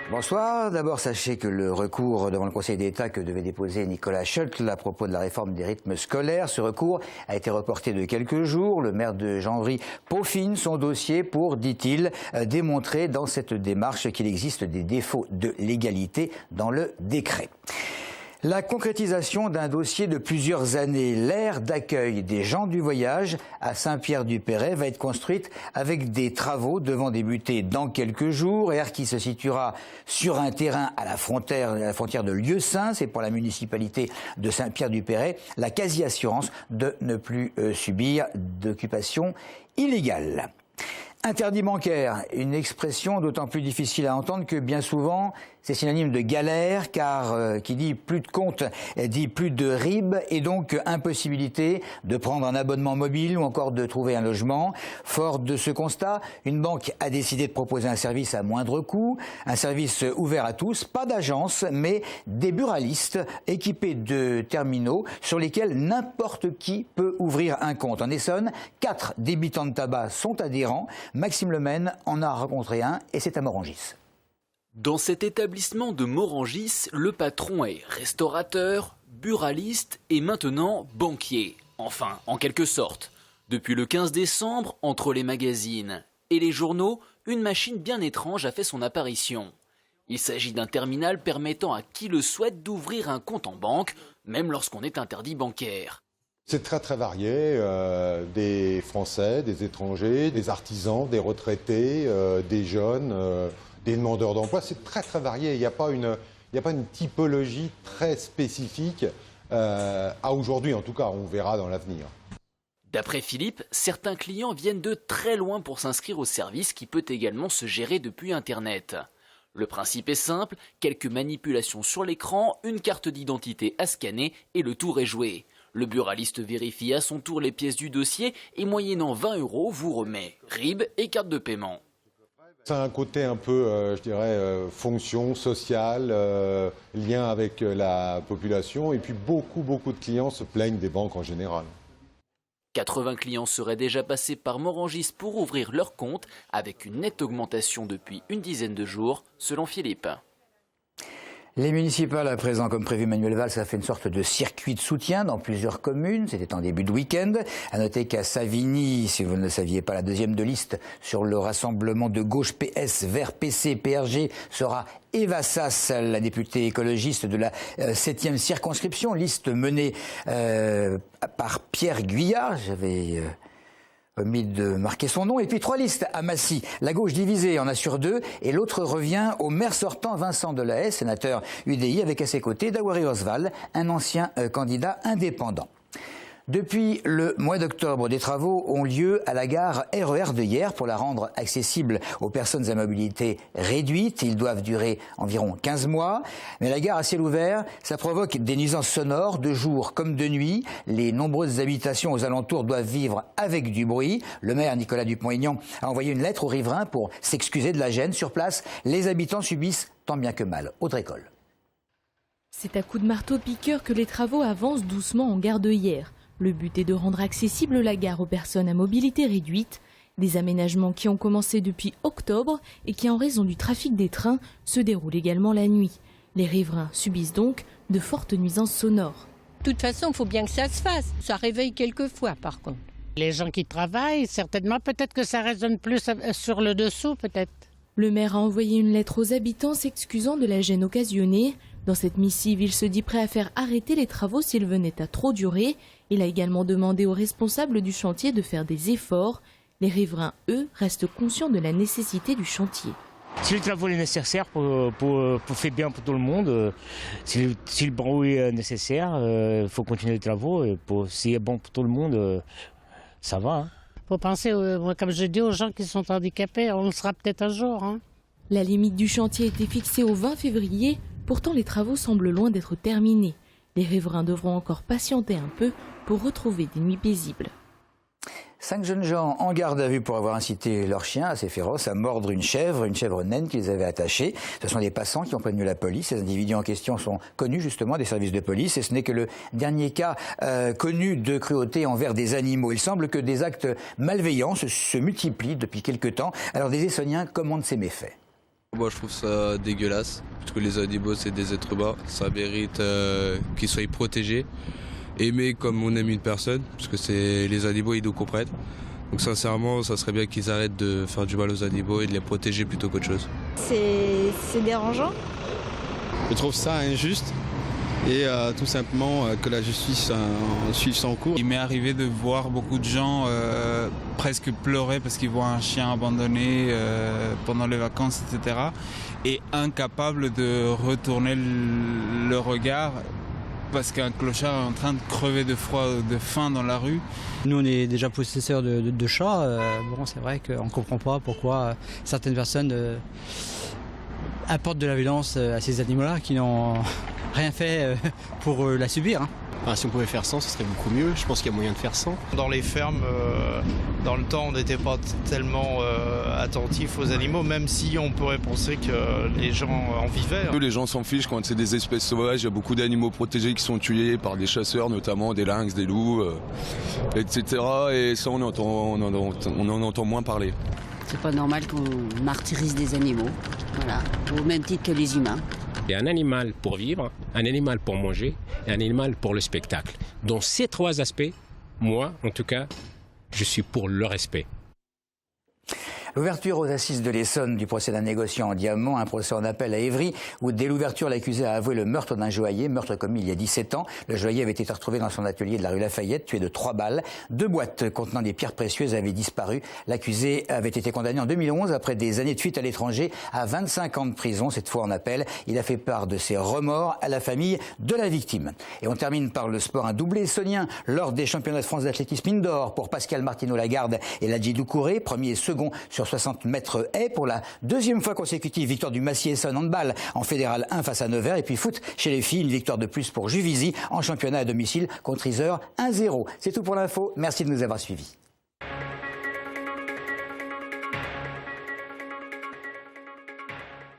Bonsoir. D'abord, sachez que le recours devant le Conseil d'État que devait déposer Nicolas Schultz à propos de la réforme des rythmes scolaires, ce recours a été reporté de quelques jours. Le maire de Janvry peaufine son dossier pour, dit-il, démontrer dans cette démarche qu'il existe des défauts de légalité dans le décret. La concrétisation d'un dossier de plusieurs années, l'aire d'accueil des gens du voyage à Saint-Pierre-du-Perret va être construite avec des travaux devant débuter dans quelques jours. Aire qui se situera sur un terrain à la frontière de Lieusaint. C'est pour la municipalité de Saint-Pierre-du-Perret la quasi-assurance de ne plus subir d'occupation illégale. Interdit bancaire, une expression d'autant plus difficile à entendre que bien souvent c'est synonyme de galère, car qui dit plus de compte dit plus de RIB et donc impossibilité de prendre un abonnement mobile ou encore de trouver un logement. Fort de ce constat, une banque a décidé de proposer un service à moindre coût, un service ouvert à tous, pas d'agence mais des buralistes équipés de terminaux sur lesquels n'importe qui peut ouvrir un compte. En Essonne, 4 débitants de tabac sont adhérents. Maxime Lemaine en a rencontré un et c'est à Morangis. Dans cet établissement de Morangis, le patron est restaurateur, buraliste et maintenant banquier. Enfin, en quelque sorte. Depuis le 15 décembre, entre les magazines et les journaux, une machine bien étrange a fait son apparition. Il s'agit d'un terminal permettant à qui le souhaite d'ouvrir un compte en banque, même lorsqu'on est interdit bancaire. C'est très varié, des Français, des étrangers, des artisans, des retraités, des jeunes, des demandeurs d'emploi. C'est très varié, il n'y a pas une typologie très spécifique à aujourd'hui, en tout cas, on verra dans l'avenir. D'après Philippe, certains clients viennent de très loin pour s'inscrire au service qui peut également se gérer depuis Internet. Le principe est simple, quelques manipulations sur l'écran, une carte d'identité à scanner et le tour est joué. Le buraliste vérifie à son tour les pièces du dossier et moyennant 20 € vous remet RIB et carte de paiement. C'est un côté un peu, je dirais, fonction sociale, lien avec la population et puis beaucoup de clients se plaignent des banques en général. 80 clients seraient déjà passés par Morangis pour ouvrir leur compte avec une nette augmentation depuis une dizaine de jours, selon Philippe. Les municipales, à présent, comme prévu, Manuel Valls a fait une sorte de circuit de soutien dans plusieurs communes. C'était en début de week-end. À noter qu'à Savigny, si vous ne le saviez pas, la deuxième de liste sur le rassemblement de gauche PS vers PC PRG sera Eva Sass, la députée écologiste de la 7e circonscription, liste menée par Pierre Guyard. J'avais omis de marquer son nom. Et puis 3 listes à Massy. La gauche divisée en assure 2 et l'autre revient au maire sortant Vincent Delahaye, sénateur UDI, avec à ses côtés Dawari Oswald, un ancien candidat indépendant. Depuis le mois d'octobre, des travaux ont lieu à la gare RER de Hyères pour la rendre accessible aux personnes à mobilité réduite. Ils doivent durer environ 15 mois. Mais la gare à ciel ouvert, ça provoque des nuisances sonores de jour comme de nuit. Les nombreuses habitations aux alentours doivent vivre avec du bruit. Le maire Nicolas Dupont-Aignan a envoyé une lettre aux riverains pour s'excuser de la gêne. Sur place, les habitants subissent tant bien que mal. Audrey Coll. C'est à coups de marteau-piqueur que les travaux avancent doucement en gare de Hyères. Le but est de rendre accessible la gare aux personnes à mobilité réduite. Des aménagements qui ont commencé depuis octobre et qui, en raison du trafic des trains, se déroulent également la nuit. Les riverains subissent donc de fortes nuisances sonores. De toute façon, il faut bien que ça se fasse. Ça réveille quelquefois, par contre. Les gens qui travaillent, certainement, peut-être que ça résonne plus sur le dessous, peut-être. Le maire a envoyé une lettre aux habitants s'excusant de la gêne occasionnée. Dans cette missive, il se dit prêt à faire arrêter les travaux s'ils venaient à trop durer. Il a également demandé aux responsables du chantier de faire des efforts. Les riverains, eux, restent conscients de la nécessité du chantier. Si le travaux est nécessaire pour faire bien pour tout le monde, si le bruit est nécessaire, il faut continuer les travaux. Et si c'est bon pour tout le monde, ça va. Hein. Il faut penser, comme je dis, aux gens qui sont handicapés. On le sera peut-être un jour. Hein. La limite du chantier était fixée au 20 février. Pourtant, les travaux semblent loin d'être terminés. Les riverains devront encore patienter un peu pour retrouver des nuits paisibles. 5 jeunes gens en garde à vue pour avoir incité leur chien assez féroce à mordre une chèvre naine qu'ils avaient attachée. Ce sont des passants qui ont prévenu la police. Ces individus en question sont connus justement des services de police et ce n'est que le dernier cas connu de cruauté envers des animaux. Il semble que des actes malveillants se multiplient depuis quelque temps. Alors des Essonniens commandent ces méfaits. Moi je trouve ça dégueulasse, parce que les animaux c'est des êtres humains, ça mérite qu'ils soient protégés, aimés comme on aime une personne, parce que les animaux ils nous comprennent. Donc sincèrement ça serait bien qu'ils arrêtent de faire du mal aux animaux et de les protéger plutôt qu'autre chose. C'est dérangeant. Je trouve ça injuste et tout simplement que la justice suive son cours. Il m'est arrivé de voir beaucoup de gens presque pleurer parce qu'ils voient un chien abandonné pendant les vacances, etc. et incapables de retourner le regard parce qu'un clochard est en train de crever de froid, de faim dans la rue. Nous on est déjà possesseurs de chats, bon c'est vrai qu'on ne comprend pas pourquoi certaines personnes apportent de la violence à ces animaux-là qui n'ont rien fait pour la subir. Hein. Si on pouvait faire sans, ce serait beaucoup mieux. Je pense qu'il y a moyen de faire sans. Dans les fermes, dans le temps, on n'était pas tellement attentifs aux animaux, même si on pourrait penser que les gens en vivaient. Les gens s'en fichent quand c'est des espèces sauvages. Il y a beaucoup d'animaux protégés qui sont tués par des chasseurs, notamment des lynx, des loups, etc. Et ça, on en entend moins parler. C'est pas normal qu'on martyrise des animaux, voilà, au même titre que les humains. Il y a un animal pour vivre, un animal pour manger et un animal pour le spectacle. Dans ces 3 aspects, moi, en tout cas, je suis pour le respect. L'ouverture aux assises de l'Essonne du procès d'un négociant en diamants, un procès en appel à Évry, où dès l'ouverture, l'accusé a avoué le meurtre d'un joaillier, meurtre commis il y a 17 ans. Le joaillier avait été retrouvé dans son atelier de la rue Lafayette, tué de 3 balles. 2 boîtes contenant des pierres précieuses avaient disparu. L'accusé avait été condamné en 2011, après des années de fuite à l'étranger, à 25 ans de prison, cette fois en appel. Il a fait part de ses remords à la famille de la victime. Et on termine par le sport, un doublé essonnien lors des championnats de France d'athlétisme indoor pour Pascal Martino-Lagarde et Ladji Doucouré, premier et second sur 60 mètres haies pour la 2e fois consécutive. Victoire du Massy-Essonne handball en fédéral 1 face à Nevers. Et puis foot chez les filles, une victoire de plus pour Juvisy en championnat à domicile contre Yzeure 1-0. C'est tout pour l'info. Merci de nous avoir suivis.